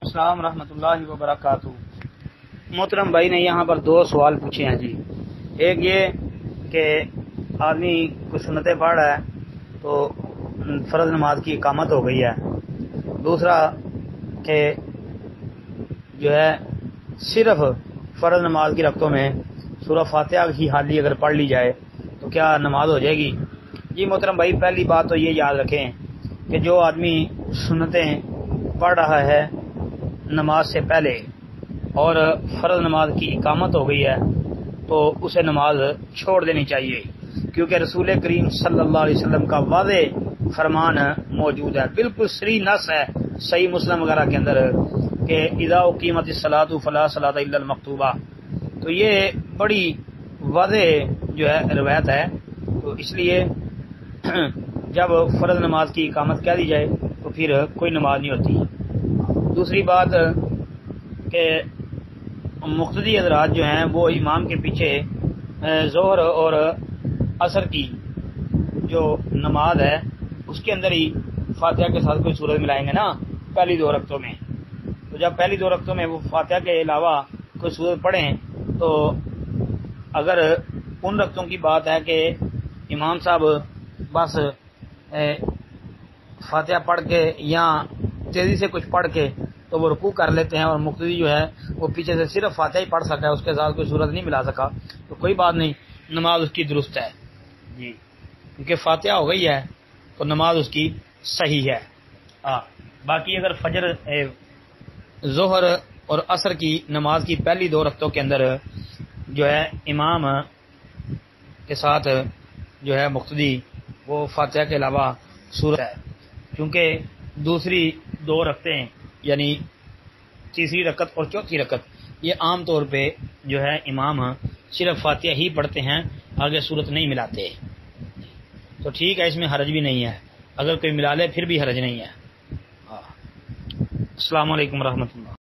السلام ورحمۃ اللہ وبرکاتہ۔ محترم بھائی نے یہاں پر دو سوال پوچھے ہیں جی۔ ایک یہ کہ آدمی کچھ سنتیں پڑھ رہا ہے تو فرض نماز کی اقامت ہو گئی ہے۔ دوسرا کہ جو ہے صرف فرض نماز کی رکعتوں میں سورہ فاتحہ کی حالی اگر پڑھ لی جائے تو کیا نماز ہو جائے گی؟ جی محترم بھائی، پہلی بات تو یہ یاد رکھیں کہ جو آدمی سنتیں پڑھ رہا ہے نماز سے پہلے اور فرض نماز کی اقامت ہو گئی ہے تو اسے نماز چھوڑ دینی چاہیے، کیونکہ رسول کریم صلی اللہ علیہ وسلم کا واضح فرمان موجود ہے، بالکل صریح نص ہے صحیح مسلم وغیرہ کے اندر کہ اذا اقیمت الصلاۃ فلا صلاۃ الا المکتوبہ۔ تو یہ بڑی واضح جو ہے روایت ہے، تو اس لیے جب فرض نماز کی اقامت کہہ دی جائے تو پھر کوئی نماز نہیں ہوتی۔ دوسری بات کہ مقتدی حضرات جو ہیں وہ امام کے پیچھے ظہر اور عصر کی جو نماز ہے اس کے اندر ہی فاتحہ کے ساتھ کوئی سورت ملائیں گے نا پہلی دو رکعتوں میں، تو جب پہلی دو رکعتوں میں وہ فاتحہ کے علاوہ کوئی سورت پڑھیں تو اگر ان رکعتوں کی بات ہے کہ امام صاحب بس فاتحہ پڑھ کے یا تیزی سے کچھ پڑھ کے تو وہ رکوع کر لیتے ہیں اور مقتدی جو ہے وہ پیچھے سے صرف فاتحہ ہی پڑھ سکا ہے، اس کے ساتھ کوئی صورت نہیں ملا سکا، تو کوئی بات نہیں، نماز اس کی درست ہے جی، کیونکہ فاتحہ ہو گئی ہے تو نماز اس کی صحیح ہے۔ باقی اگر فجر ظہر اور عصر کی نماز کی پہلی دو رکعتوں کے اندر جو ہے امام کے ساتھ جو ہے مقتدی وہ فاتحہ کے علاوہ سورت ہے، کیونکہ دوسری دو رکعتیں یعنی تیسری رکعت اور چوتھی رکعت یہ عام طور پہ جو ہے امام صرف فاتحہ ہی پڑھتے ہیں، آگے سورت نہیں ملاتے، تو ٹھیک ہے، اس میں حرج بھی نہیں ہے، اگر کوئی ملا لے پھر بھی حرج نہیں ہے۔ السلام علیکم ورحمۃ اللہ۔